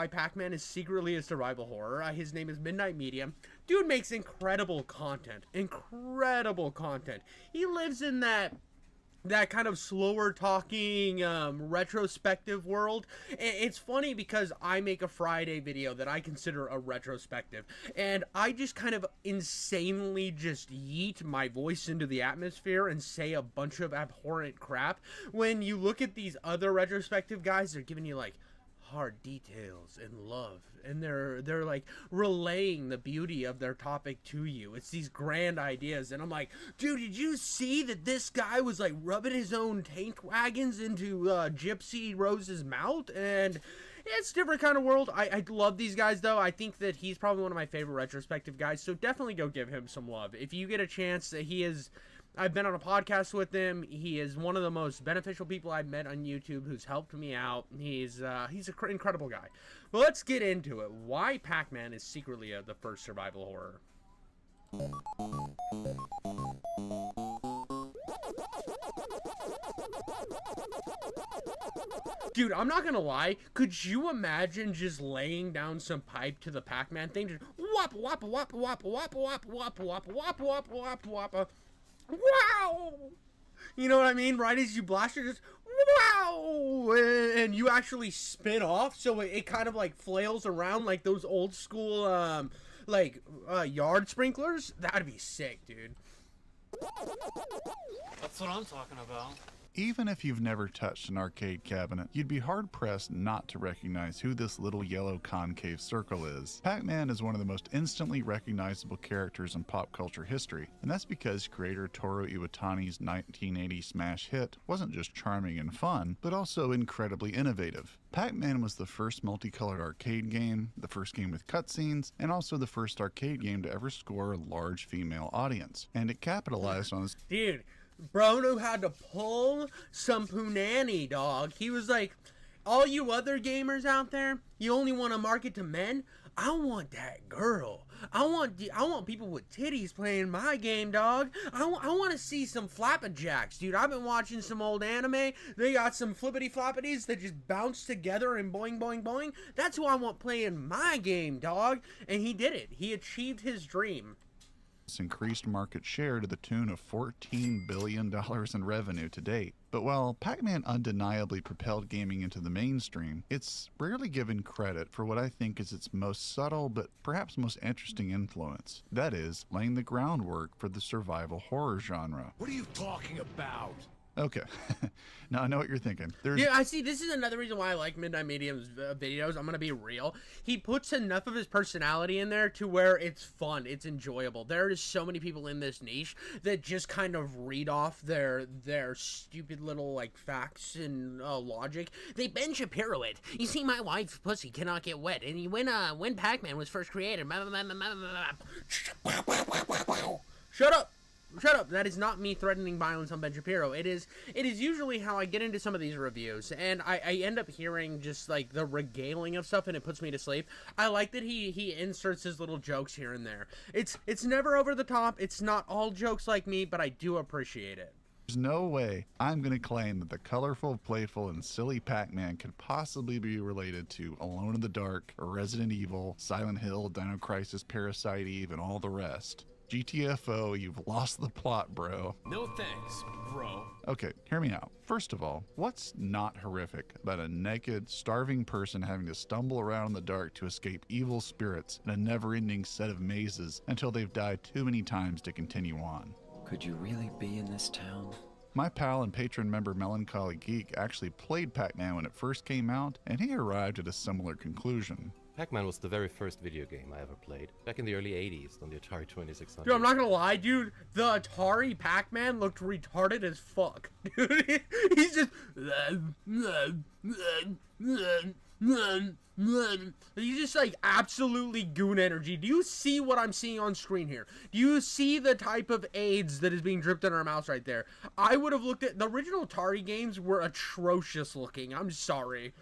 Why Pac-Man is secretly a survival horror. His name is Midnight Medium. Dude makes incredible content. Incredible content. He lives in that kind of slower talking retrospective world. It's funny because I make a Friday video that I consider a retrospective, and I just kind of insanely just yeet my voice into the atmosphere and say a bunch of abhorrent crap. When you look at these other retrospective guys, they're giving you like hard details and love, and they're like relaying the beauty of their topic to you. It's these grand ideas, and I'm like, dude, did you see that this guy was like rubbing his own tank wagons into Gypsy Rose's mouth? And it's a different kind of world. I love these guys though. I think that he's probably one of my favorite retrospective guys, so definitely go give him some love if you get a chance. I've been on a podcast with him. He is one of the most beneficial people I've met on YouTube who's helped me out. He's an incredible guy. But let's get into it. Why Pac-Man is secretly the first survival horror. Dude, I'm not gonna lie. Could you imagine just laying down some pipe to the Pac-Man thing? Just whop, whop, whop, whop, whop, whop, whop, whop, whop, whop, whop, whop. Wow! You know what I mean? Right as you blast it, just wow! And you actually spin off, so it kind of like flails around like those old school, yard sprinklers. That'd be sick, dude. That's what I'm talking about. Even if you've never touched an arcade cabinet, you'd be hard-pressed not to recognize who this little yellow concave circle is. Pac-Man is one of the most instantly recognizable characters in pop culture history, and that's because creator Toru Iwatani's 1980 smash hit wasn't just charming and fun, but also incredibly innovative. Pac-Man was the first multicolored arcade game, the first game with cutscenes, and also the first arcade game to ever score a large female audience. And it capitalized on this. Dude, Bruno had to pull some punani, dog. He was like, all you other gamers out there, you only want to market to men? I want that girl. I want people with titties playing my game, dog. I want to see some flapperjacks, dude. I've been watching some old anime. They got some flippity floppities that just bounce together and boing, boing, boing. That's who I want playing my game, dog. And he did it. He achieved his dream. Increased market share to the tune of $14 billion in revenue to date. But while Pac-Man undeniably propelled gaming into the mainstream, it's rarely given credit for what I think is its most subtle but perhaps most interesting influence. That is, laying the groundwork for the survival horror genre. What are you talking about? Okay, now I know what you're thinking. Yeah, I see. This is another reason why I like Midnight Medium's videos. I'm going to be real. He puts enough of his personality in there to where it's fun. It's enjoyable. There is so many people in this niche that just kind of read off their stupid little, like, facts and logic. They Ben Shapiro it. You see, my wife's pussy cannot get wet. And when Pac-Man was first created... Shut up! Shut up. That is not me threatening violence on Ben Shapiro. It is usually how I get into some of these reviews, and I end up hearing just like the regaling of stuff, and it puts me to sleep. I like that he inserts his little jokes here and there. It's never over the top. It's not all jokes like me, but I do appreciate it. There's no way I'm going to claim that the colorful, playful, and silly Pac-Man could possibly be related to Alone in the Dark, or Resident Evil, Silent Hill, Dino Crisis, Parasite Eve, and all the rest. GTFO, you've lost the plot, bro. No thanks, bro. Okay, hear me out. First of all, what's not horrific about a naked, starving person having to stumble around in the dark to escape evil spirits in a never-ending set of mazes until they've died too many times to continue on? Could you really be in this town? My pal and patron member Melancholy Geek actually played Pac-Man when it first came out, and he arrived at a similar conclusion. Pac-Man was the very first video game I ever played, back in the early 80s on the Atari 2600. Dude, I'm not gonna lie, dude. The Atari Pac-Man looked retarded as fuck. Dude, he's just... He's just like absolutely goon energy. Do you see what I'm seeing on screen here? Do you see the type of AIDS that is being dripped in our mouse right there? I would have looked at... The original Atari games were atrocious looking. I'm sorry.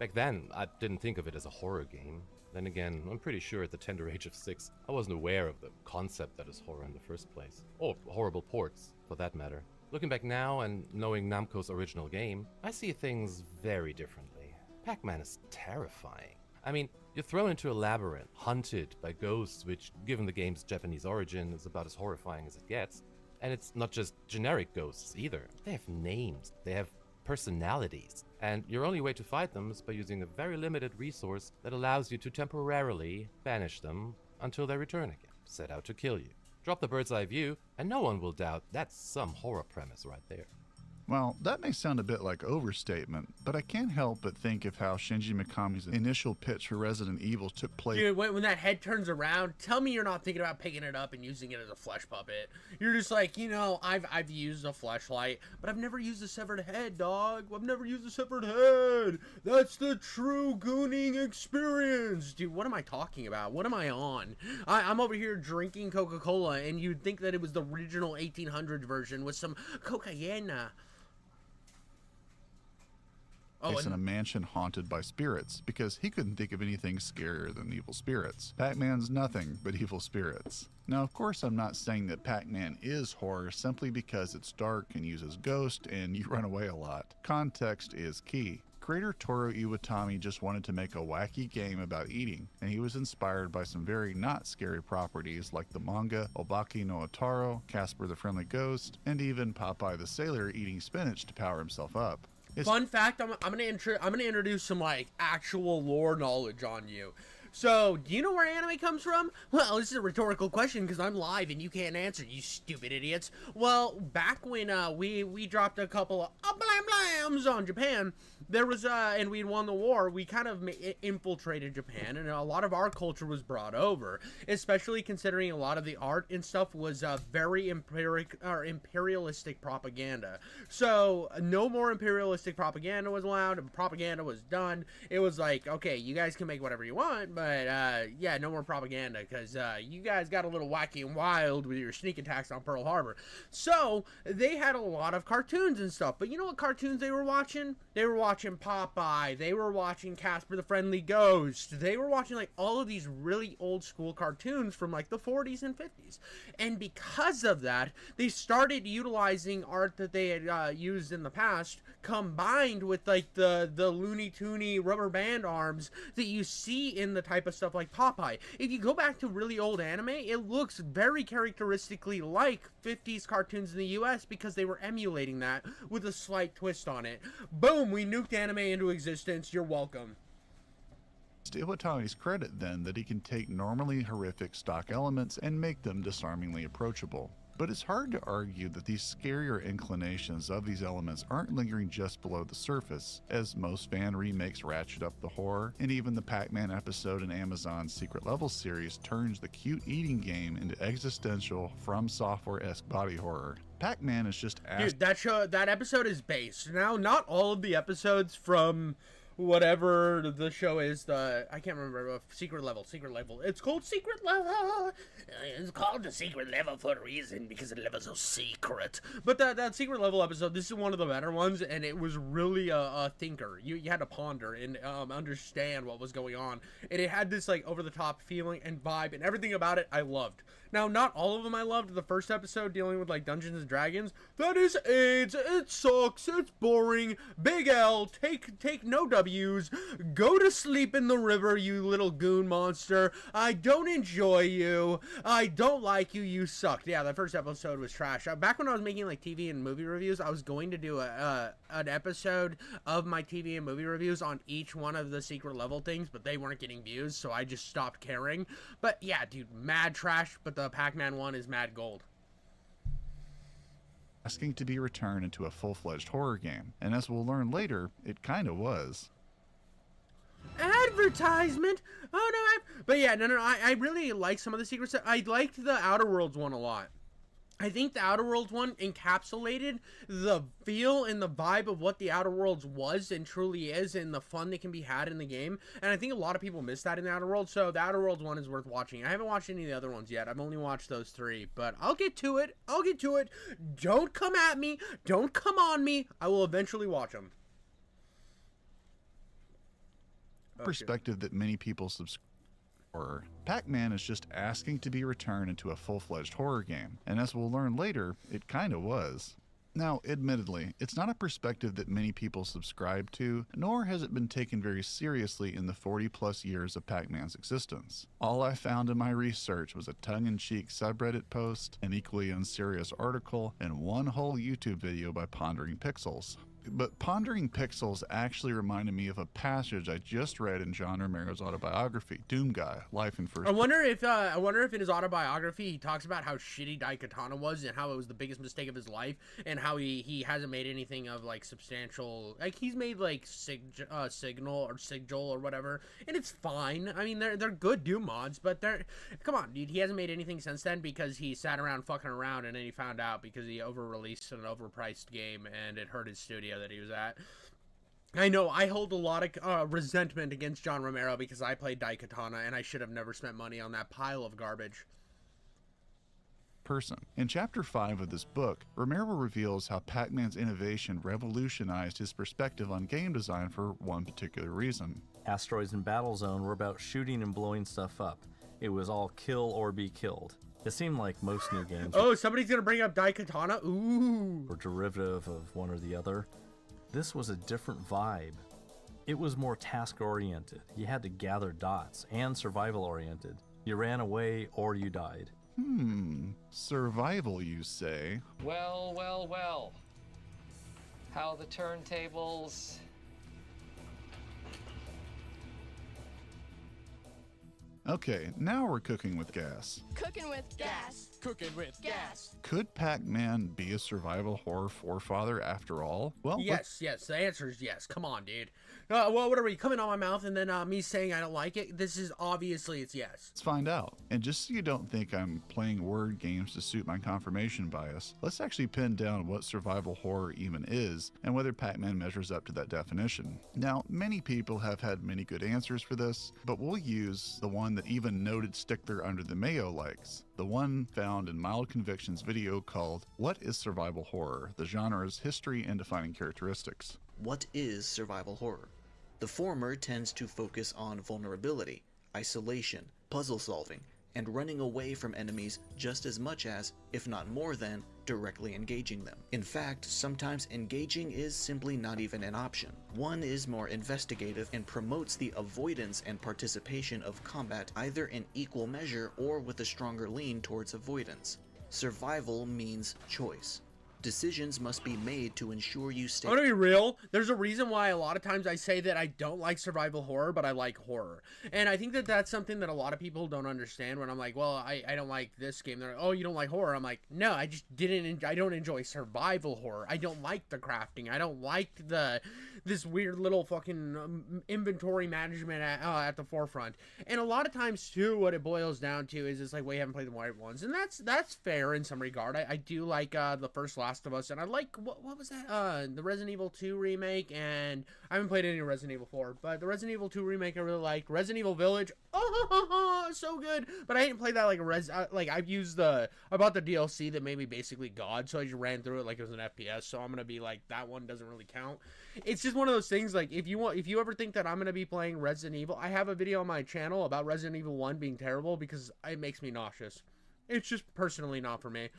Back then, I didn't think of it as a horror game. Then again, I'm pretty sure at the tender age of 6, I wasn't aware of the concept that is horror in the first place. Or horrible ports, for that matter. Looking back now and knowing Namco's original game, I see things very differently. Pac-Man is terrifying. I mean, you're thrown into a labyrinth, hunted by ghosts, which, given the game's Japanese origin, is about as horrifying as it gets. And it's not just generic ghosts either. They have names, they have personalities, and your only way to fight them is by using a very limited resource that allows you to temporarily banish them until they return again, set out to kill you. Drop the bird's eye view, and no one will doubt that's some horror premise right there. Well, that may sound a bit like overstatement, but I can't help but think of how Shinji Mikami's initial pitch for Resident Evil took place. Dude, when that head turns around, tell me you're not thinking about picking it up and using it as a flesh puppet. You're just like, you know, I've used a fleshlight, but I've never used a severed head, dog. I've never used a severed head. That's the true gooning experience. Dude, what am I talking about? What am I on? I'm over here drinking Coca-Cola, and you'd think that it was the original 1800 version with some cocaine. In a mansion haunted by spirits, because he couldn't think of anything scarier than evil spirits. Pac-Man's nothing but evil spirits. Now, of course, I'm not saying that Pac-Man is horror simply because it's dark and uses ghosts and you run away a lot. Context is key. Creator Toru Iwatani just wanted to make a wacky game about eating, and he was inspired by some very not scary properties like the manga Obaki no Otaro, Casper the Friendly Ghost, and even Popeye the Sailor eating spinach to power himself up. Fun fact, I'm gonna introduce some like actual lore knowledge on you. So, do you know where anime comes from? Well, this is a rhetorical question because I'm live and you can't answer, you stupid idiots. Well, back when we dropped a couple of blam blams on Japan, there was and we won the war, we kind of infiltrated Japan, and a lot of our culture was brought over, especially considering a lot of the art and stuff was very imperialistic propaganda. So, no more imperialistic propaganda was allowed. Propaganda was done. It was like, okay, you guys can make whatever you want, but yeah, no more propaganda, because you guys got a little wacky and wild with your sneak attacks on Pearl Harbor. So they had a lot of cartoons and stuff, but you know what cartoons they were watching? They were watching Popeye, they were watching Casper the Friendly Ghost, they were watching like all of these really old school cartoons from like the 40s and 50s, and because of that, they started utilizing art that they had used in the past, combined with like the Looney Toony rubber band arms that you see in the type of stuff like Popeye. If you go back to really old anime, it looks very characteristically like 50s cartoons in the US because they were emulating that with a slight twist on it. Boom, we nuked anime into existence. You're welcome. To Iwatani's credit, then, that he can take normally horrific stock elements and make them disarmingly approachable. But it's hard to argue that these scarier inclinations of these elements aren't lingering just below the surface, as most fan remakes ratchet up the horror, and even the Pac-Man episode in Amazon's Secret Level series turns the cute eating game into existential, From Software-esque body horror. Pac-Man is just Dude, that episode is based. Now, not all of the episodes from whatever the show is, I can't remember, Secret Level. It's called Secret Level. It's called the Secret Level for a reason, because the level's so secret. But that Secret Level episode, this is one of the better ones, and it was really a thinker. You had to ponder and understand what was going on. And it had this like over-the-top feeling and vibe, and everything about it I loved. Now, not all of them I loved. The first episode dealing with like Dungeons and Dragons, that is AIDS, it sucks, it's boring, big L, take no W's, go to sleep in the river, you little goon monster, I don't enjoy you, I don't like you, you suck. Yeah, that first episode was trash. Back when I was making like TV and movie reviews, I was going to do an episode of my TV and movie reviews on each one of the Secret Level things, but they weren't getting views, so I just stopped caring. But yeah, dude, mad trash, but the Pac-Man one is mad gold. asking to be returned into a full-fledged horror game, and as we'll learn later, it kinda was. Advertisement? Oh no, but yeah, no, I really like some of the secret stuff. I liked the Outer Worlds one a lot. I think the Outer Worlds one encapsulated the feel and the vibe of what the Outer Worlds was and truly is, and the fun that can be had in the game. And I think a lot of people miss that in the Outer Worlds, so the Outer Worlds one is worth watching. I haven't watched any of the other ones yet. I've only watched those three, but I'll get to it. Don't come at me. Don't come on me. I will eventually watch them. Perspective that many people subscribe. Horror. Pac-Man is just asking to be returned into a full-fledged horror game, and as we'll learn later, it kinda was. Now, admittedly, it's not a perspective that many people subscribe to, nor has it been taken very seriously in the 40-plus years of Pac-Man's existence. All I found in my research was a tongue-in-cheek subreddit post, an equally unserious article, and one whole YouTube video by Pondering Pixels. But Pondering Pixels actually reminded me of a passage I just read in John Romero's autobiography, Doom Guy: Life in First. I wonder if in his autobiography he talks about how shitty Daikatana was and how it was the biggest mistake of his life, and how he hasn't made anything of like substantial, like he's made like Signal or Sigjol or whatever, and it's fine. I mean, they're good Doom mods, but come on, dude, he hasn't made anything since then because he sat around fucking around and then he found out because he over-released an overpriced game and it hurt his studio that he was at. I know, I hold a lot of resentment against John Romero because I played Daikatana and I should have never spent money on that pile of garbage. Person. In Chapter 5 of this book, Romero reveals how Pac-Man's innovation revolutionized his perspective on game design for one particular reason. Asteroids in Battlezone were about shooting and blowing stuff up. It was all kill or be killed. It seemed like most new games Oh, somebody's gonna bring up Daikatana? Ooh. were derivative of one or the other. This was a different vibe. It was more task-oriented. You had to gather dots, and survival-oriented. You ran away or you died. Survival, you say? Well, well, well. How the turntables... Okay, now we're cooking with gas. Cooking with gas. Cooking with Gas. Could Pac-Man be a survival horror forefather after all? Well, Yes, the answer is yes. Come on, dude. Well, what are we coming on my mouth and then me saying I don't like it? This is obviously it's yes. let's find out. And just so you don't think I'm playing word games to suit my confirmation bias, let's actually pin down what survival horror even is and whether Pac-Man measures up to that definition. Now, many people have had many good answers for this, but we'll use the one that even noted stickler under the Mayo likes. The one found in Mild Conviction's video called What is Survival Horror? The Genre's History and Defining Characteristics. What is survival horror? The former tends to focus on vulnerability, isolation, puzzle solving, and running away from enemies just as much as, if not more than, directly engaging them. In fact, sometimes engaging is simply not even an option. One is more investigative and promotes the avoidance and participation of combat either in equal measure or with a stronger lean towards avoidance. Survival means choice. Decisions must be made to ensure you stay. I'm gonna be real. There's a reason why a lot of times I say that I don't like survival horror, but I like horror. And I think that that's something that a lot of people don't understand when I'm like, well, I don't like this game. They're like, oh, you don't like horror. I'm like, no, I just I don't enjoy survival horror. I don't like the crafting. I don't like this weird little fucking inventory management at the forefront. And a lot of times too, what it boils down to is it's like, well, you haven't played the right ones. And that's fair in some regard. I do like the first Last of Us, and I like what was that? The Resident Evil 2 remake, and I haven't played any Resident Evil 4, but the Resident Evil 2 remake I really liked. Resident Evil Village, oh, so good. But I didn't play that like I bought the DLC that made me basically God, so I just ran through it like it was an FPS. So I'm gonna be like, that one doesn't really count. It's just one of those things. Like if you ever think that I'm gonna be playing Resident Evil, I have a video on my channel about Resident Evil 1 being terrible because it makes me nauseous. It's just personally not for me.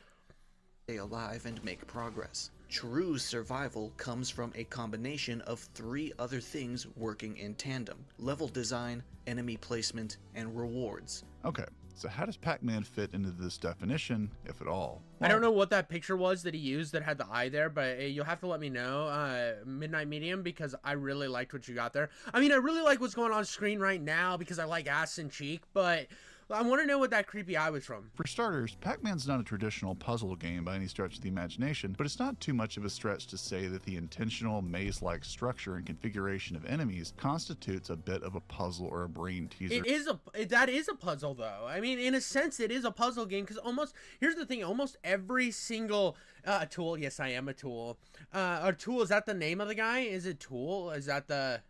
Stay alive and make progress. True survival comes from a combination of three other things working in tandem: level design, enemy placement, and rewards. Okay, so how does Pac-Man fit into this definition, if at all? I don't know what that picture was that he used that had the eye there, but you'll have to let me know, Midnight Medium, because I really liked what you got there. I mean, I really like what's going on screen right now because I like ass and cheek, but I want to know what that creepy eye was from. For starters, Pac-Man's not a traditional puzzle game by any stretch of the imagination, but it's not too much of a stretch to say that the intentional maze-like structure and configuration of enemies constitutes a bit of a puzzle or a brain teaser. That is a puzzle, though. I mean, in a sense, it is a puzzle game because here's the thing, almost every single tool, yes, I am a tool. A tool, is that the name of the guy? Is it Tool? Is that the...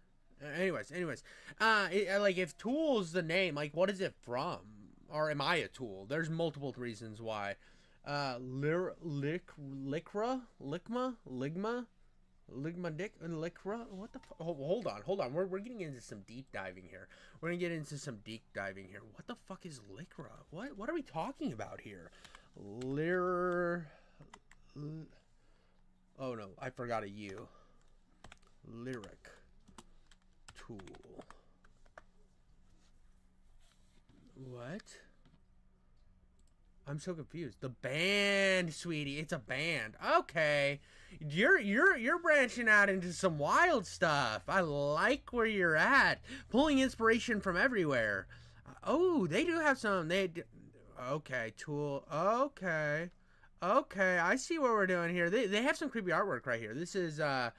Anyways, like if Tool's the name, like what is it from? Or am I a tool? There's multiple reasons why. Ligma, what the hold on, we're getting into some deep diving here. What the fuck is Lycra? What are we talking about here? Oh no, I forgot a U. Lyric tool. What? I'm so confused. The band, sweetie. It's a band. Okay. You're branching out into some wild stuff. I like where you're at. Pulling inspiration from everywhere. Oh, they do have some. Okay, tool. Okay. Okay, I see what we're doing here. They have some creepy artwork right here. This is oh,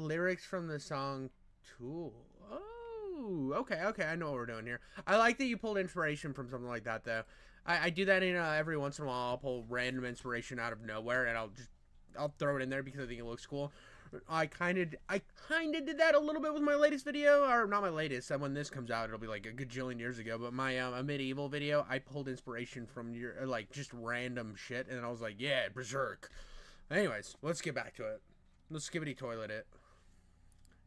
lyrics from the song Tool. Oh, okay, I know what we're doing here. I like that you pulled inspiration from something like that, though. I do that in every once in a while. I'll pull random inspiration out of nowhere, and I'll throw it in there because I think it looks cool. I kind of did that a little bit with my latest video, or not my latest. When this comes out, it'll be like a gajillion years ago. But my a medieval video, I pulled inspiration from your like just random shit, and I was like, yeah, berserk. Anyways, let's get back to it. Let's skibbity toilet it.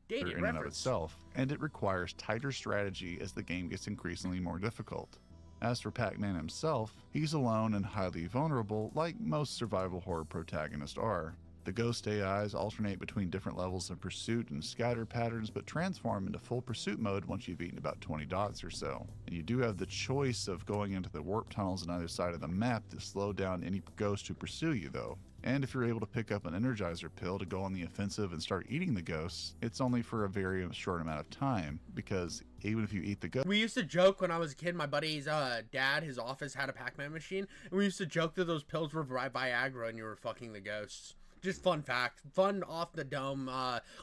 Dated in and of reference. itself, and it requires tighter strategy as the game gets increasingly more difficult. As for Pac-Man himself, he's alone and highly vulnerable like most survival horror protagonists are. The ghost AIs alternate between different levels of pursuit and scatter patterns, but transform into full pursuit mode once you've eaten about 20 dots or so. And you do have the choice of going into the warp tunnels on either side of the map to slow down any ghost who pursue you though. And if you're able to pick up an energizer pill to go on the offensive and start eating the ghosts, it's only for a very short amount of time, because even if you eat the ghost... We used to joke when I was a kid, my buddy's dad, his office had a Pac-Man machine, and we used to joke that those pills were Viagra and you were fucking the ghosts. Just fun fact. Fun off the dome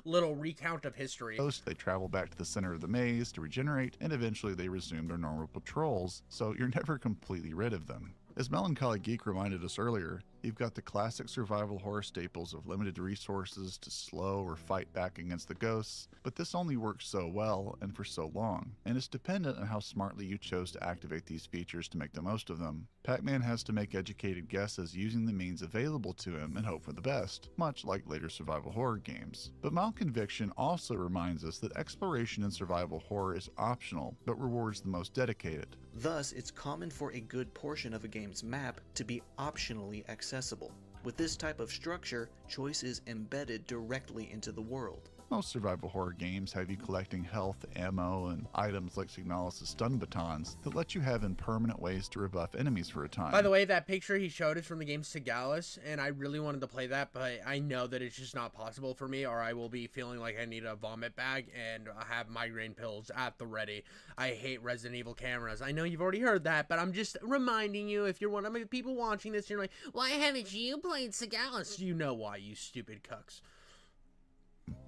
little recount of history. They travel back to the center of the maze to regenerate, and eventually they resume their normal patrols, so you're never completely rid of them. As Melancholy Geek reminded us earlier, you've got the classic survival horror staples of limited resources to slow or fight back against the ghosts, but this only works so well and for so long, and it's dependent on how smartly you chose to activate these features to make the most of them. Pac-Man has to make educated guesses using the means available to him and hope for the best, much like later survival horror games. But Mild Conviction also reminds us that exploration in survival horror is optional, but rewards the most dedicated. Thus, it's common for a good portion of a game's map to be optionally accessible. With this type of structure, choice is embedded directly into the world. Most survival horror games have you collecting health, ammo, and items like Signalis' stun batons that let you have impermanent ways to rebuff enemies for a time. By the way, that picture he showed is from the game Signalis, and I really wanted to play that, but I know that it's just not possible for me, or I will be feeling like I need a vomit bag and I have migraine pills at the ready. I hate Resident Evil cameras. I know you've already heard that, but I'm just reminding you, if you're one of the people watching this, you're like, why haven't you played Signalis? You know why, you stupid cucks.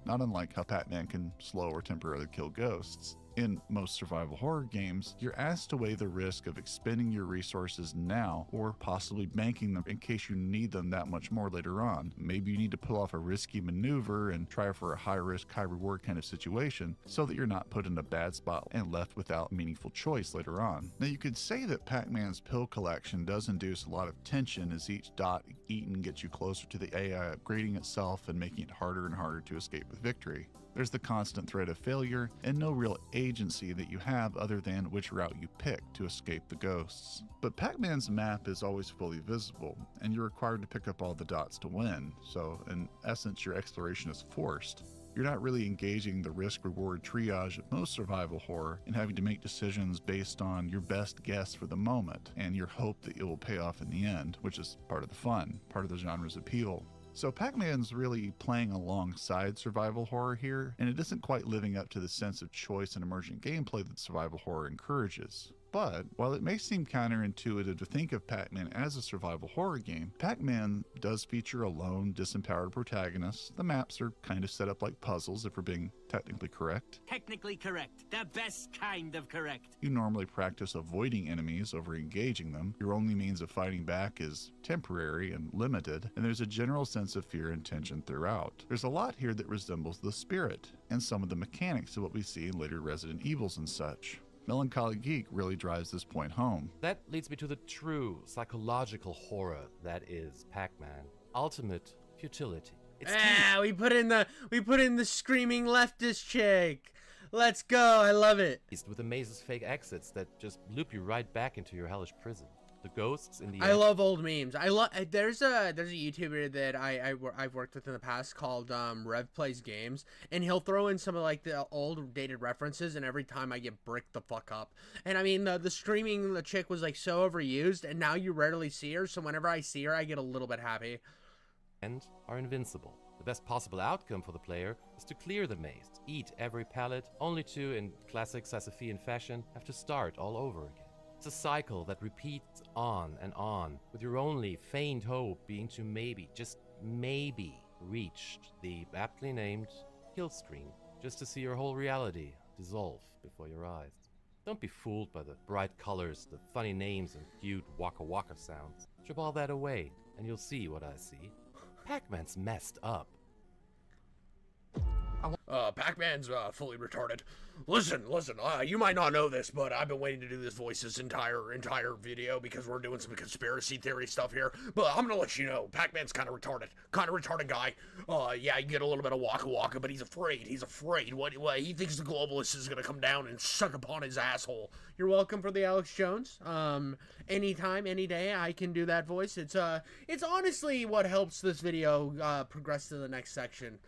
Not unlike how Pac-Man can slow or temporarily kill ghosts. In most survival horror games, you're asked to weigh the risk of expending your resources now or possibly banking them in case you need them that much more later on. Maybe you need to pull off a risky maneuver and try for a high-risk, high-reward kind of situation so that you're not put in a bad spot and left without meaningful choice later on. Now you could say that Pac-Man's pill collection does induce a lot of tension as each dot eaten gets you closer to the AI upgrading itself and making it harder and harder to escape with victory. There's the constant threat of failure and no real agency that you have other than which route you pick to escape the ghosts. But Pac-Man's map is always fully visible, and you're required to pick up all the dots to win, so in essence your exploration is forced. You're not really engaging the risk-reward triage of most survival horror and having to make decisions based on your best guess for the moment and your hope that it will pay off in the end, which is part of the fun, part of the genre's appeal. So Pac-Man's really playing alongside survival horror here, and it isn't quite living up to the sense of choice and emergent gameplay that survival horror encourages. But while it may seem counterintuitive to think of Pac-Man as a survival horror game, Pac-Man does feature a lone, disempowered protagonist. The maps are kind of set up like puzzles, if we're being technically correct. Technically correct. The best kind of correct. You normally practice avoiding enemies over engaging them. Your only means of fighting back is temporary and limited, and there's a general sense of fear and tension throughout. There's a lot here that resembles the spirit and some of the mechanics of what we see in later Resident Evils and such. Melancholy Geek really drives this point home. That leads me to the true psychological horror that is Pac-Man. Ultimate futility. It's we put in the screaming leftist chick. Let's go. I love it. with the maze's fake exits that just loop you right back into your hellish prison. The ghosts in the I love old memes. I love. There's a YouTuber that I've worked with in the past called Rev Plays Games, and he'll throw in some of like the old dated references, and every time I get bricked the fuck up. And I mean the streaming the chick was like so overused, and now you rarely see her. So whenever I see her, I get a little bit happy. And are invincible. The best possible outcome for the player is to clear the maze, eat every pallet, only to, in classic Sisyphean fashion, have to start all over again. It's a cycle that repeats on and on, with your only faint hope being to maybe, just maybe, reach the aptly named kill screen, just to see your whole reality dissolve before your eyes. Don't be fooled by the bright colors, the funny names, and cute waka waka sounds. Strip all that away, and you'll see what I see. Pac-Man's messed up. Pac-Man's fully retarded. Listen, you might not know this, but I've been waiting to do this voice this entire video because we're doing some conspiracy theory stuff here. But I'm gonna let you know, Pac-Man's kind of retarded guy. Yeah, you get a little bit of waka waka, but he's afraid. What he thinks the globalist is gonna come down and suck upon his asshole. You're welcome for the Alex Jones. Anytime, any day, I can do that voice. It's honestly what helps this video progress to the next section.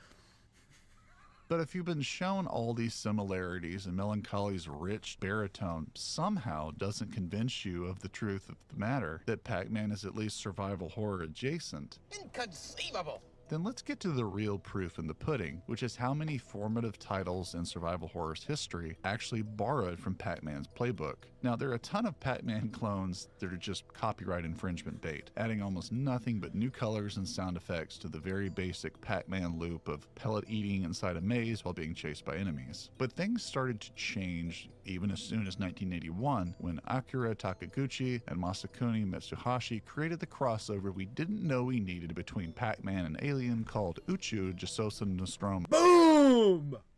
But if you've been shown all these similarities and Melancholy's rich baritone somehow doesn't convince you of the truth of the matter, that Pac-Man is at least survival horror adjacent, Inconceivable! then let's get to the real proof in the pudding, which is how many formative titles in survival horror's history actually borrowed from Pac-Man's playbook. Now, there are a ton of Pac-Man clones that are just copyright infringement bait, adding almost nothing but new colors and sound effects to the very basic Pac-Man loop of pellet eating inside a maze while being chased by enemies. But things started to change even as soon as 1981, when Akira Takaguchi and Masakuni Mitsuhashi created the crossover we didn't know we needed between Pac-Man and Alien called Uchu Jisosen Nostromo.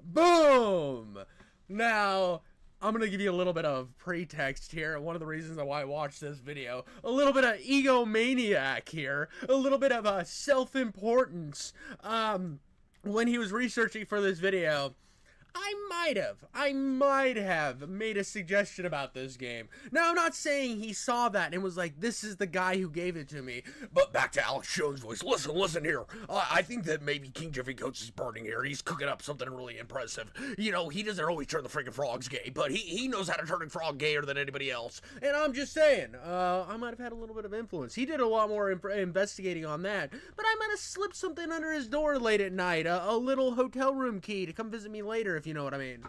Boom! Now, I'm gonna give you a little bit of pretext here. One of the reasons why I watched this video. A little bit of egomaniac here. A little bit of self-importance. When he was researching for this video, I might have made a suggestion about this game. Now, I'm not saying he saw that and was like, this is the guy who gave it to me. But back to Alex Jones' voice. Listen here. I think that maybe King Jeffy Coates is burning here. He's cooking up something really impressive. You know, he doesn't always turn the freaking frogs gay, but he knows how to turn a frog gayer than anybody else. And I'm just saying, I might have had a little bit of influence. He did a lot more investigating on that, but I might have slipped something under his door late at night. A little hotel room key to come visit me later, if you know what I mean.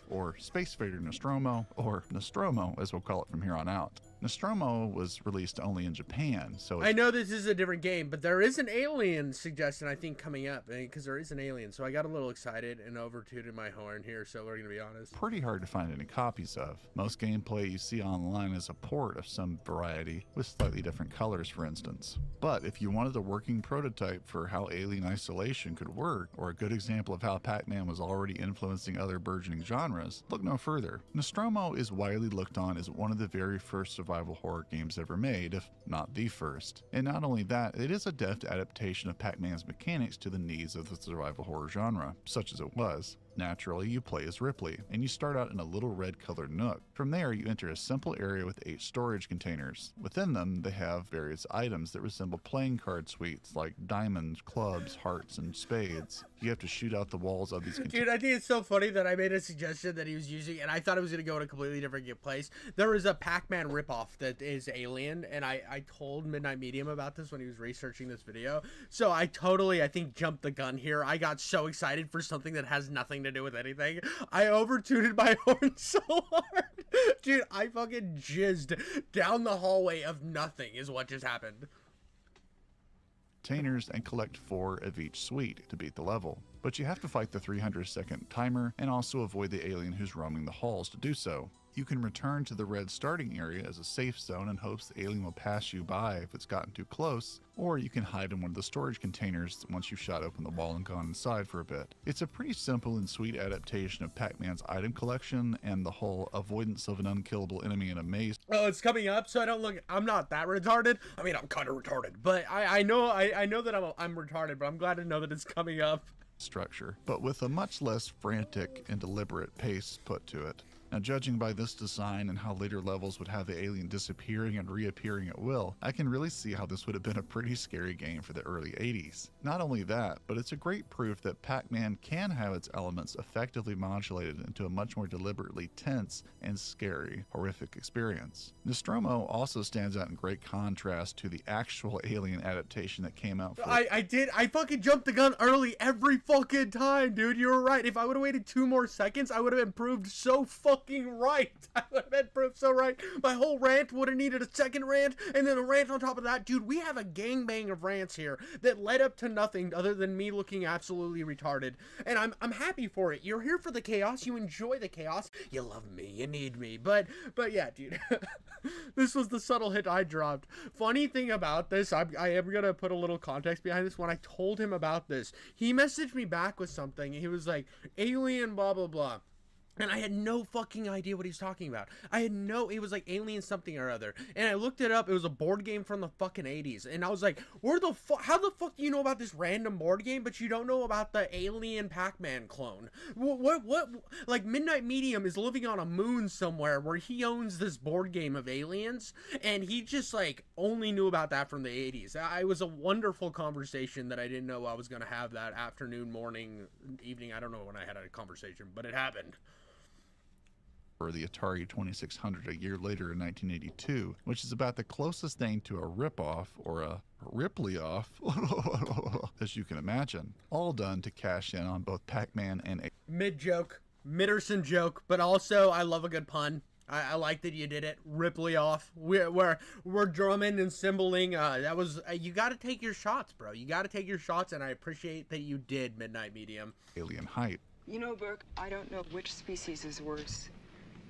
Or Space Vader Nostromo, or Nostromo as we'll call it from here on out. Nostromo was released only in Japan, so I know this is a different game, but there is an Alien suggestion I think coming up, because there is an Alien, so I got a little excited and over-tooted my horn here, so we're gonna be honest. Pretty hard to find any copies of. Most gameplay you see online is a port of some variety, with slightly different colors for instance. But if you wanted a working prototype for how Alien Isolation could work, or a good example of how Pac-Man was already influencing other burgeoning genres, look no further. Nostromo is widely looked on as one of the very first survival horror games ever made, if not the first. And not only that, it is a deft adaptation of Pac-Man's mechanics to the needs of the survival horror genre, such as it was. Naturally, you play as Ripley, and you start out in a little red-colored nook. From there, you enter a simple area with 8 storage containers. Within them, they have various items that resemble playing card suites, like diamonds, clubs, hearts, and spades. You have to shoot out the walls of these containers. Dude, I think it's so funny that I made a suggestion that he was using, and I thought it was going to go in a completely different place. There is a Pac-Man ripoff that is Alien, and I told Midnight Medium about this when he was researching this video. So I think, jumped the gun here. I got so excited for something that has nothing to do with anything. I over-tooted my horn so hard. Dude, I fucking jizzed down the hallway of nothing is what just happened. Containers and collect 4 of each suite to beat the level. But you have to fight the 300-second timer and also avoid the alien who's roaming the halls to do so. You can return to the red starting area as a safe zone in hopes the alien will pass you by if it's gotten too close, or you can hide in one of the storage containers once you've shot open the wall and gone inside for a bit. It's a pretty simple and sweet adaptation of Pac-Man's item collection and the whole avoidance of an unkillable enemy in a maze. Oh, it's coming up, so I'm not that retarded. I mean, I'm kind of retarded, but I know that I'm retarded, but I'm glad to know that it's coming up. Structure, but with a much less frantic and deliberate pace put to it. Now, judging by this design and how later levels would have the alien disappearing and reappearing at will, I can really see how this would have been a pretty scary game for the early 80s. Not only that, but it's a great proof that Pac-Man can have its elements effectively modulated into a much more deliberately tense and scary, horrific experience. Nostromo also stands out in great contrast to the actual Alien adaptation that came out for I fucking jumped the gun early every fucking time, dude. You were right. If I would have waited 2 more seconds, I would have been proved so fucking right. I would have been proved so right. My whole rant would have needed a second rant, and then a rant on top of that. Dude, we have a gangbang of rants here that led up to nothing other than me looking absolutely retarded. And I'm happy for it. You're here for the chaos. You enjoy the chaos. You love me. You need me. But yeah, dude. This was the subtle hit I dropped. Funny thing about this, I am going to put a little context behind this. When I told him about this, he messaged me back with something. He was like, alien, blah, blah, blah. And I had no fucking idea what he was talking about. It was like Alien something or other. And I looked it up. It was a board game from the fucking 80s. And I was like, how the fuck do you know about this random board game, but you don't know about the Alien Pac-Man clone? What, like Midnight Medium is living on a moon somewhere where he owns this board game of aliens. And he just like only knew about that from the 80s. It was a wonderful conversation that I didn't know I was going to have that afternoon, morning, evening. I don't know when I had a conversation, but it happened. For the Atari 2600 a year later in 1982, which is about the closest thing to a rip-off or a Ripley-off, as you can imagine, all done to cash in on both Pac-Man and Mid-joke, Midderson joke, but also I love a good pun. I like that you did it. Ripley off. We're drumming and cymbaling. That was you got to take your shots, bro. You got to take your shots, and I appreciate that you did, Midnight Medium. Alien hype. You know, Burke, I don't know which species is worse.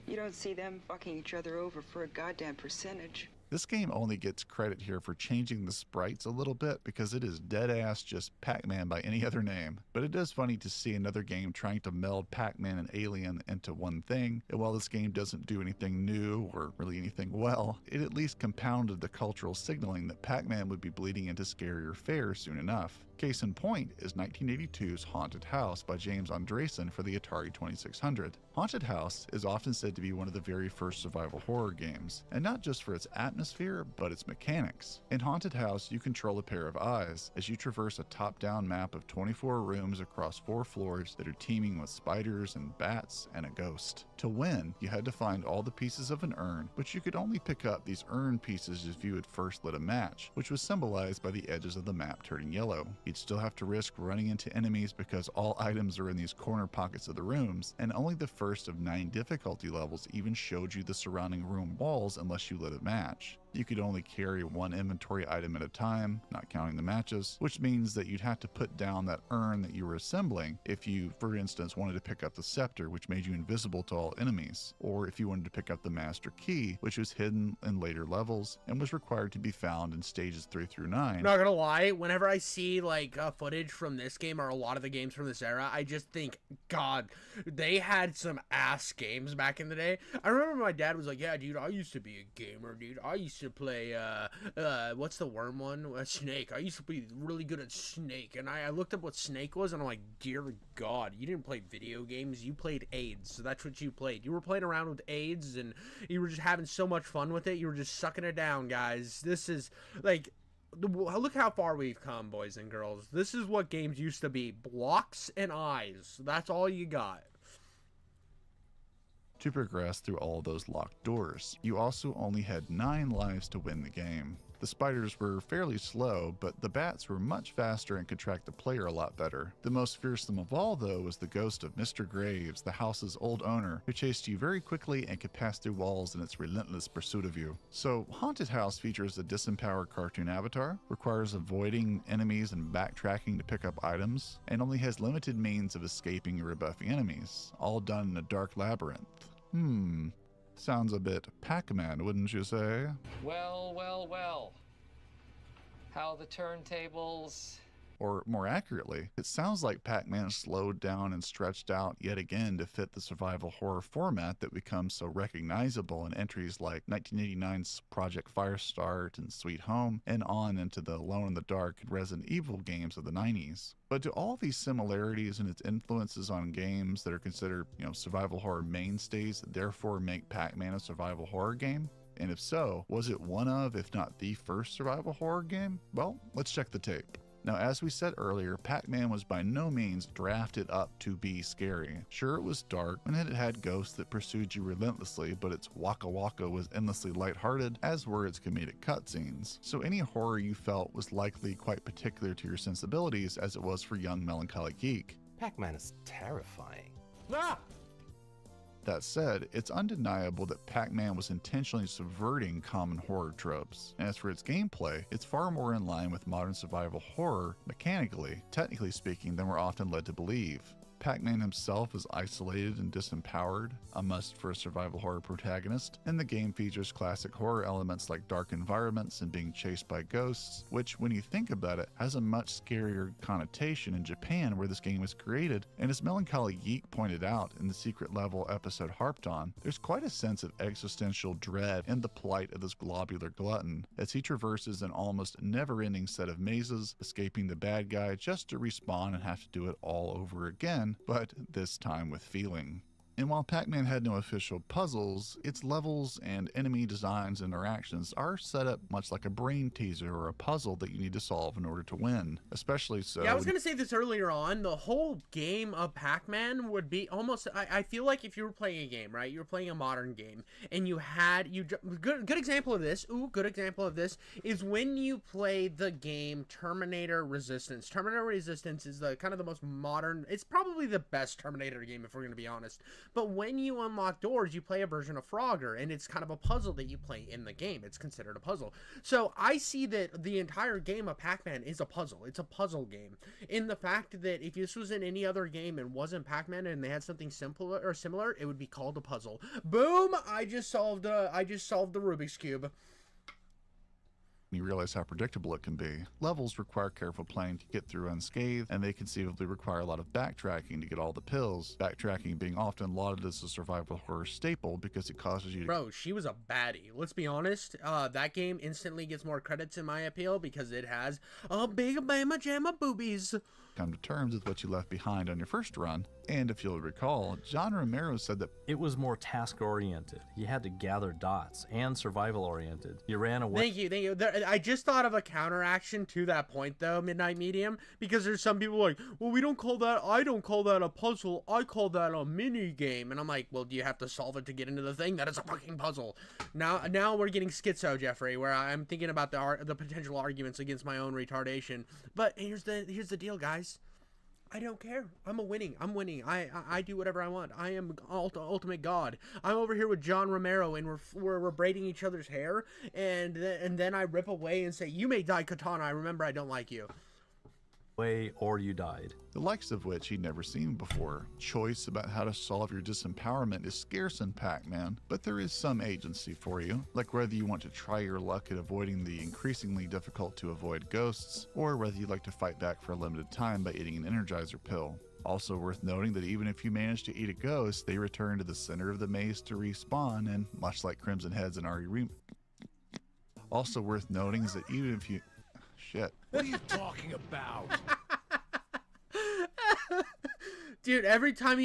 You don't see them fucking each other over for a goddamn percentage. This game only gets credit here for changing the sprites a little bit because it is dead-ass just Pac-Man by any other name. But it is funny to see another game trying to meld Pac-Man and Alien into one thing, and while this game doesn't do anything new or really anything well, it at least compounded the cultural signaling that Pac-Man would be bleeding into scarier fare soon enough. Case in point is 1982's Haunted House by James Andresen for the Atari 2600. Haunted House is often said to be one of the very first survival horror games, and not just for its atmosphere, but its mechanics. In Haunted House, you control a pair of eyes as you traverse a top-down map of 24 rooms across 4 floors that are teeming with spiders and bats and a ghost. To win, you had to find all the pieces of an urn, but you could only pick up these urn pieces if you had first lit a match, which was symbolized by the edges of the map turning yellow. You'd still have to risk running into enemies because all items are in these corner pockets of the rooms, and only the first of 9 difficulty levels even showed you the surrounding room walls unless you lit a match. You could only carry 1 inventory item at a time, not counting the matches, which means that you'd have to put down that urn that you were assembling if you, for instance, wanted to pick up the scepter, which made you invisible to all enemies, or if you wanted to pick up the master key, which was hidden in later levels and was required to be found in stages 3 through 9. Not gonna lie, whenever I see like footage from this game or a lot of the games from this era, I just think, God, they had some ass games back in the day. I remember my dad was like, yeah, dude, I used to be a gamer, dude. I used to play what's the worm one? Snake. I used to be really good at Snake, and I looked up what Snake was, and I'm like, dear God, you didn't play video games, you played AIDS. So that's what you played. You were playing around with AIDS, and you were just having so much fun with it. You were just sucking it down, guys. This is like, look how far we've come, boys and girls. This is what games used to be. Blocks and eyes. That's all you got. To progress through all of those locked doors. You also only had 9 lives to win the game. The spiders were fairly slow, but the bats were much faster and could track the player a lot better. The most fearsome of all, though, was the ghost of Mr. Graves, the house's old owner, who chased you very quickly and could pass through walls in its relentless pursuit of you. So, Haunted House features a disempowered cartoon avatar, requires avoiding enemies and backtracking to pick up items, and only has limited means of escaping or rebuffing enemies, all done in a dark labyrinth. Sounds a bit Pac-Man, wouldn't you say? Well, well, well. How the turntables... Or more accurately, it sounds like Pac-Man slowed down and stretched out yet again to fit the survival horror format that becomes so recognizable in entries like 1989's Project Firestart and Sweet Home, and on into the Alone in the Dark and Resident Evil games of the 90s. But do all these similarities and its influences on games that are considered, survival horror mainstays therefore make Pac-Man a survival horror game? And if so, was it one of, if not the first survival horror game? Well, let's check the tape. Now, as we said earlier, Pac-Man was by no means drafted up to be scary. Sure, it was dark, and it had ghosts that pursued you relentlessly, but its Waka Waka was endlessly lighthearted, as were its comedic cutscenes. So any horror you felt was likely quite particular to your sensibilities, as it was for young melancholy geek. Pac-Man is terrifying. Ah! That said, it's undeniable that Pac-Man was intentionally subverting common horror tropes. And as for its gameplay, it's far more in line with modern survival horror, mechanically, technically speaking, than we're often led to believe. Pac-Man himself is isolated and disempowered, a must for a survival horror protagonist, and the game features classic horror elements like dark environments and being chased by ghosts, which, when you think about it, has a much scarier connotation in Japan where this game was created, and as Melancholy Geek pointed out in the Secret Level episode Harped On, there's quite a sense of existential dread in the plight of this globular glutton, as he traverses an almost never-ending set of mazes, escaping the bad guy just to respawn and have to do it all over again, but this time with feeling. And while Pac-Man had no official puzzles, its levels and enemy designs and interactions are set up much like a brain teaser or a puzzle that you need to solve in order to win. Especially so... Yeah, I was going to say this earlier on. The whole game of Pac-Man would be almost... I feel like if you were playing a game, right? You were playing a modern game, and you had... Good example of this. Good example of this is when you play the game Terminator Resistance. Terminator Resistance is the kind of the most modern... It's probably the best Terminator game, if we're going to be honest. But when you unlock doors, you play a version of Frogger, and it's kind of a puzzle that you play in the game. It's considered a puzzle. So I see that the entire game of Pac-Man is a puzzle. It's a puzzle game. In the fact that if this was in any other game and wasn't Pac-Man and they had something simple or similar, it would be called a puzzle. Boom! I just solved the Rubik's Cube. You realize how predictable it can be. Levels require careful playing to get through unscathed, and they conceivably require a lot of backtracking to get all the pills. Backtracking being often lauded as a survival horror staple because it causes you to... Bro, she was a baddie. Let's be honest. That game instantly gets more credits in my appeal because it has a big bama jamma boobies. Come to terms with what you left behind on your first run. And if you'll recall, John Romero said that it was more task-oriented. You had to gather dots, and survival-oriented. You ran away... Thank you. I just thought of a counteraction to that point, though, Midnight Medium, because there's some people like, well, I don't call that a puzzle, I call that a mini-game. And I'm like, well, do you have to solve it to get into the thing? That is a fucking puzzle. Now we're getting schizo, Jeffrey, where I'm thinking about the potential arguments against my own retardation. But here's the deal, guys. I don't care. I'm winning. I do whatever I want. I am ultimate god. I'm over here with John Romero, and we're braiding each other's hair, and then I rip away and say, "You may die, Katana. I remember I don't like you." Or you died. The likes of which he'd never seen before. Choice about how to solve your disempowerment is scarce in Pac-Man, but there is some agency for you, like whether you want to try your luck at avoiding the increasingly difficult to avoid ghosts, or whether you'd like to fight back for a limited time by eating an Energizer pill. Also worth noting that even if you manage to eat a ghost, they return to the center of the maze to respawn, and much like Crimson Heads and Ari Also worth noting is that even if you... Shit. What are you talking about? Dude, every time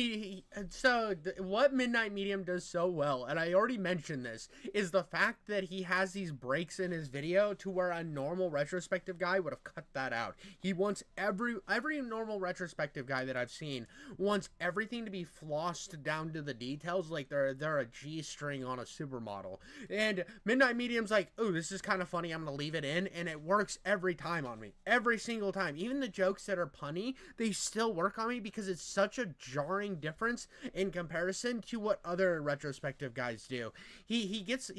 what Midnight Medium does so well, and I already mentioned this, is the fact that he has these breaks in his video to where a normal retrospective guy would have cut that out. He wants every normal retrospective guy that I've seen wants everything to be flossed down to the details like they're a G-string on a supermodel. And Midnight Medium's like, oh, this is kind of funny, I'm gonna leave it in, and it works every time on me. Every single time. Even the jokes that are punny, they still work on me because it's such a jarring difference in comparison to what other retrospective guys do. He gets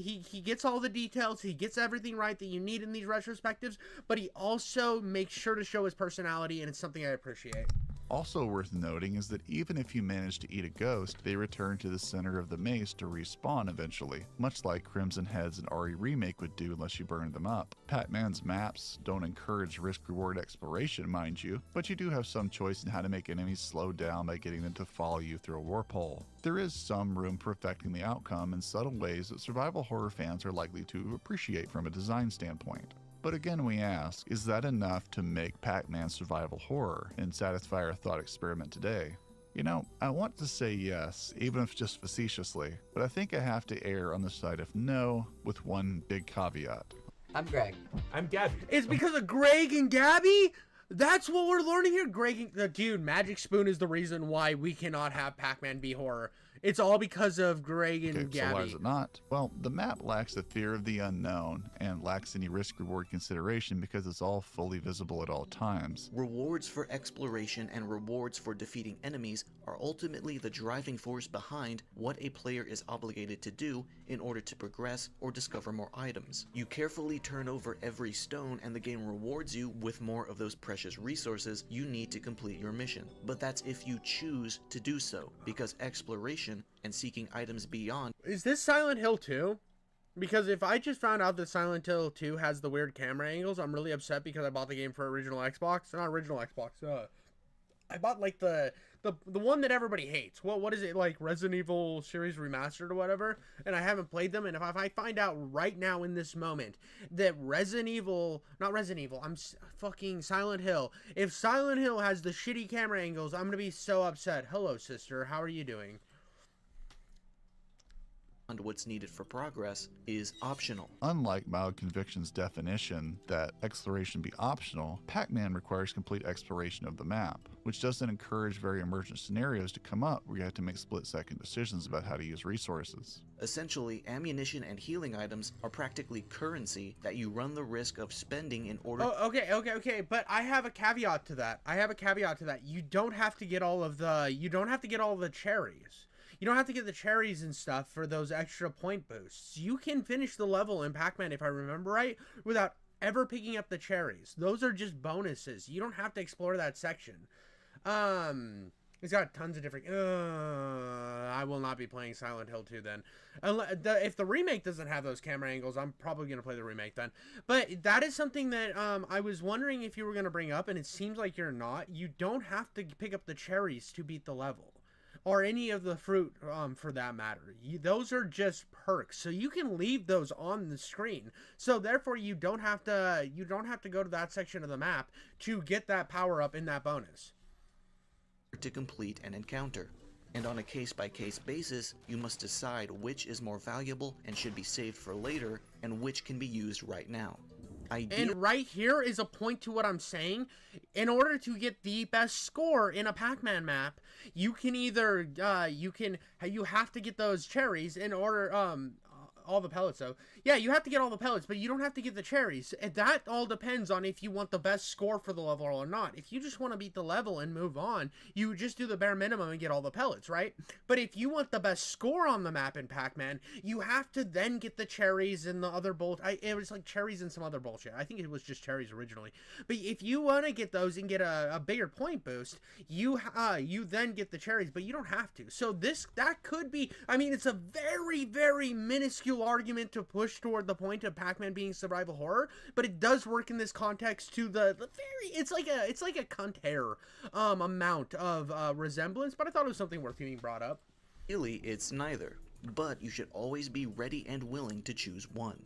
all the details, he gets everything right that you need in these retrospectives, but he also makes sure to show his personality, and it's something I appreciate. Also worth noting is that even if you manage to eat a ghost, they return to the center of the maze to respawn eventually, much like Crimson Heads and RE Remake would do unless you burned them up. Pac-Man's maps don't encourage risk-reward exploration, mind you, but you do have some choice in how to make enemies slow down by getting them to follow you through a warp hole. There is some room for affecting the outcome in subtle ways that survival horror fans are likely to appreciate from a design standpoint. But again, we ask, is that enough to make Pac-Man survival horror and satisfy our thought experiment today? You know, I want to say yes, even if just facetiously, but I think I have to err on the side of no, with one big caveat. I'm Greg. I'm Gabby. It's because of Greg and Gabby? That's what we're learning here. Greg and dude, Magic Spoon is the reason why we cannot have Pac-Man be horror. It's all because of Greg and Gabby. So why is it not? Well, the map lacks the fear of the unknown and lacks any risk-reward consideration because it's all fully visible at all times. Rewards for exploration and rewards for defeating enemies are ultimately the driving force behind what a player is obligated to do in order to progress or discover more items. You carefully turn over every stone and the game rewards you with more of those precious resources you need to complete your mission. But that's if you choose to do so, because exploration and seeking items beyond. Is this Silent Hill 2? Because if I just found out that Silent Hill 2 has the weird camera angles, I'm really upset because I bought the game for original Xbox. Not original Xbox. I bought like the one that everybody hates. What is it, like Resident Evil series remastered or whatever? And I haven't played them. And if I find out right now in this moment that fucking Silent Hill. If Silent Hill has the shitty camera angles, I'm gonna be so upset. Hello, sister. How are you doing? And what's needed for progress is optional. Unlike Mild Conviction's definition that exploration be optional, Pac-Man requires complete exploration of the map, which doesn't encourage very emergent scenarios to come up where you have to make split-second decisions about how to use resources. Essentially, ammunition and healing items are practically currency that you run the risk of spending in order. Oh, okay, but I have a caveat to that. You don't have to get all of the cherries. You don't have to get the cherries and stuff for those extra point boosts. You can finish the level in Pac-Man, if I remember right, without ever picking up the cherries. Those are just bonuses. You don't have to explore that section. It's got tons of different... I will not be playing Silent Hill 2 then. If the remake doesn't have those camera angles, I'm probably going to play the remake then. But that is something that I was wondering if you were going to bring up, and it seems like you're not. You don't have to pick up the cherries to beat the level. Or any of the fruit, for that matter. Those are just perks, so you can leave those on the screen. So therefore, you don't have to go to that section of the map to get that power up in that bonus. To complete an encounter. And on a case-by-case basis, you must decide which is more valuable and should be saved for later, and which can be used right now. And right here is a point to what I'm saying. In order to get the best score in a Pac-Man map, you can either you have to get those cherries in order all the pellets though. Yeah, you have to get all the pellets, but you don't have to get the cherries. And that all depends on if you want the best score for the level or not. If you just want to beat the level and move on, you just do the bare minimum and get all the pellets, right? But if you want the best score on the map in Pac-Man, you have to then get the cherries and the other bullshit. It was like cherries and some other bullshit. I think it was just cherries originally. But if you want to get those and get a bigger point boost, you then get the cherries, but you don't have to. So that could be, I mean, it's a very, very minuscule argument to push toward the point of Pac-Man being survival horror, but it does work in this context to the very, it's like a cunt-hair amount of resemblance, but I thought it was something worth being brought up. Really, it's neither, but you should always be ready and willing to choose one.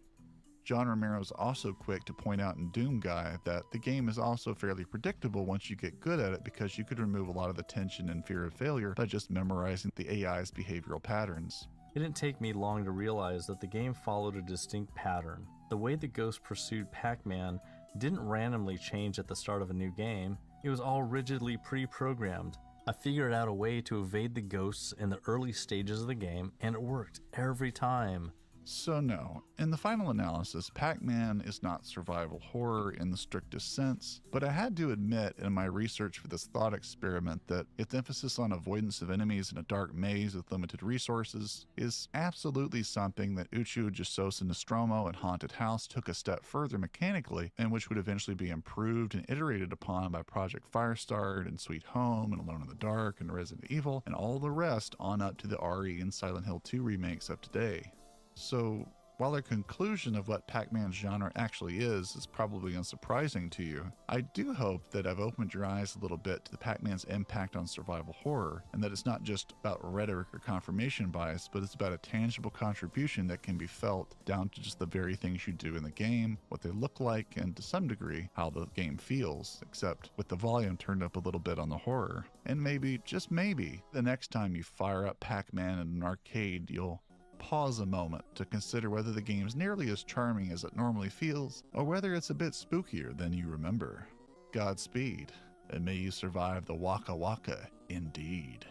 John Romero's also quick to point out in Doom Guy that the game is also fairly predictable once you get good at it, because you could remove a lot of the tension and fear of failure by just memorizing the AI's behavioral patterns. It didn't take me long to realize that the game followed a distinct pattern. The way the ghost pursued Pac-Man didn't randomly change at the start of a new game. It was all rigidly pre-programmed. I figured out a way to evade the ghosts in the early stages of the game, and it worked every time. So no, in the final analysis, Pac-Man is not survival horror in the strictest sense, but I had to admit in my research for this thought experiment that its emphasis on avoidance of enemies in a dark maze with limited resources is absolutely something that Uchu Jisosa Nostromo and Haunted House took a step further mechanically, and which would eventually be improved and iterated upon by Project Firestart and Sweet Home and Alone in the Dark and Resident Evil and all the rest on up to the RE and Silent Hill 2 remakes of today. So, while the conclusion of what Pac-Man's genre actually is probably unsurprising to you, I do hope that I've opened your eyes a little bit to the Pac-Man's impact on survival horror, and that it's not just about rhetoric or confirmation bias, but it's about a tangible contribution that can be felt down to just the very things you do in the game, what they look like, and to some degree, how the game feels, except with the volume turned up a little bit on the horror. And maybe, just maybe, the next time you fire up Pac-Man in an arcade, you'll pause a moment to consider whether the game's nearly as charming as it normally feels, or whether it's a bit spookier than you remember. Godspeed, and may you survive the Waka Waka indeed.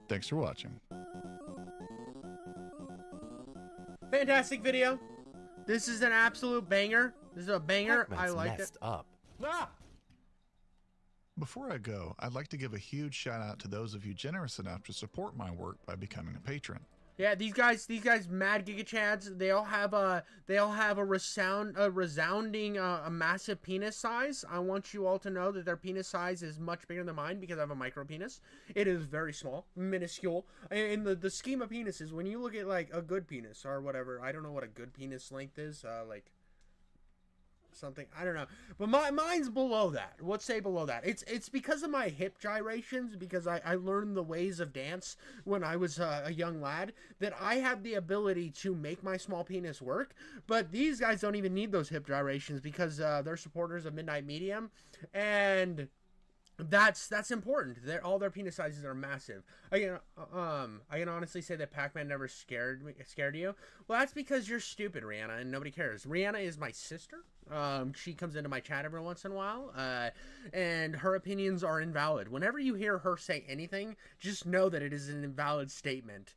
Thanks for watching. Fantastic video. This is an absolute banger. This is a banger. Pac-Man's I like messed it. up. Before I go, I'd like to give a huge shout out to those of you generous enough to support my work by becoming a patron. Yeah, these guys, mad Giga Chads, they all have a resounding, a massive penis size. I want you all to know that their penis size is much bigger than mine because I have a micro penis. It is very small, minuscule. In the scheme of penises, when you look at like a good penis or whatever, I don't know what a good penis length is, like something, I don't know, but mine's below that. Let's say below that. It's because of my hip gyrations, because I learned the ways of dance when I was a young lad, that I have the ability to make my small penis work. But these guys don't even need those hip gyrations because they're supporters of Midnight Medium, and that's important. All their penis sizes are massive. I can honestly say that Pac-Man never scared you. Well, that's because you're stupid, Rihanna, and nobody cares. Rihanna is my sister. She comes into my chat every once in a while, and her opinions are invalid. Whenever you hear her say anything, just know that it is an invalid statement.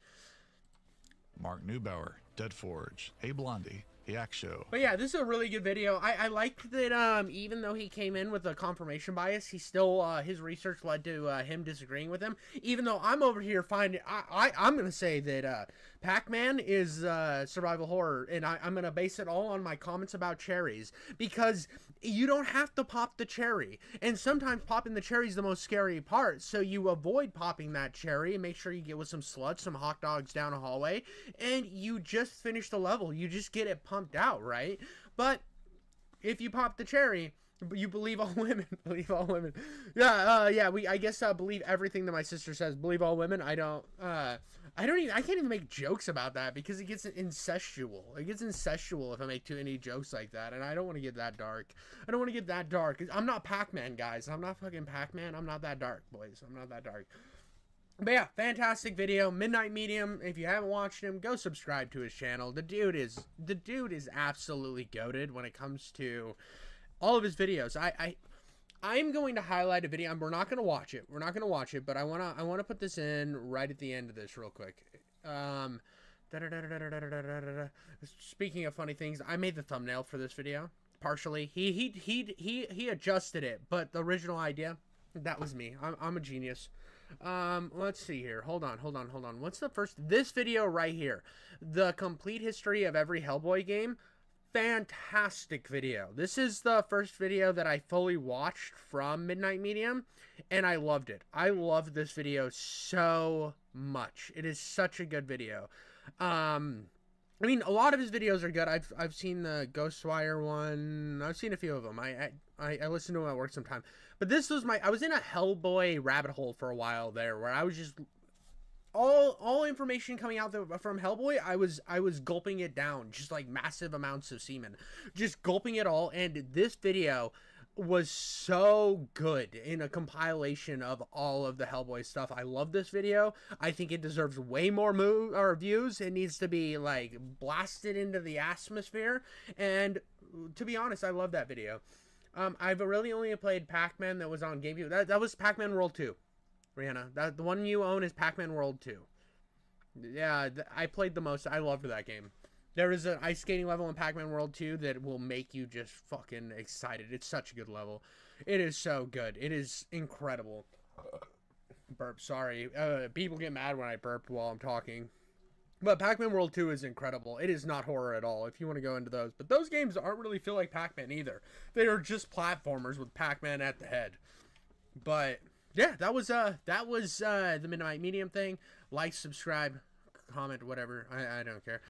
Mark Neubauer, Deadforge, Hey Blondie, Yak Show. But yeah, this is a really good video. I liked that even though he came in with a confirmation bias, he still his research led to him disagreeing with him. Even though I'm over here finding, I'm gonna say that Pac-Man is survival horror, and I'm gonna base it all on my comments about cherries, because you don't have to pop the cherry, and sometimes popping the cherry is the most scary part. So you avoid popping that cherry and make sure you get with some sluts, some hot dogs down a hallway, and you just finish the level. You just get it pumped out, right? But if you pop the cherry, you believe all women. Believe all women. Yeah. I guess believe everything that my sister says. Believe all women. I can't even make jokes about that because it gets incestual. It gets incestual if I make too many jokes like that, and I don't want to get that dark. I'm not Pac-Man, guys. I'm not fucking Pac-Man. I'm not that dark, boys. I'm not that dark. But yeah, fantastic video. Midnight Medium. If you haven't watched him, go subscribe to his channel. The dude is absolutely goated when it comes to all of his videos. I'm going to highlight a video. We're not going to watch it. But I wanna put this in right at the end of this real quick. Speaking of funny things, I made the thumbnail for this video partially. He adjusted it, but the original idea, that was me. I'm a genius. Let's see here. Hold on. What's the first? This video right here. The complete history of every Hellboy game. Fantastic video. This is the first video that I fully watched from Midnight Medium, and I loved it. I loved this video so much. It is such a good video. I mean, a lot of his videos are good. I've seen the Ghostwire one. I've seen a few of them. I listen to him at work sometime. But this was I was in a Hellboy rabbit hole for a while there, where I was just all information coming out from Hellboy, I was gulping it down, just like massive amounts of semen, just gulping it all. And this video was so good in a compilation of all of the Hellboy stuff. I love this video. I think it deserves way more views. It needs to be like blasted into the atmosphere. And to be honest, I love that video. I've really only played Pac-Man that was on GameCube. That was Pac-Man World 2. Rihanna, the one you own is Pac-Man World 2. Yeah, I played the most. I loved that game. There is an ice skating level in Pac-Man World 2 that will make you just fucking excited. It's such a good level. It is so good. It is incredible. Burp, sorry. People get mad when I burp while I'm talking. But Pac-Man World 2 is incredible. It is not horror at all, if you want to go into those. But those games aren't really feel like Pac-Man either. They are just platformers with Pac-Man at the head. But yeah, that was the Midnight Medium thing. Like, subscribe, comment, whatever. I don't care.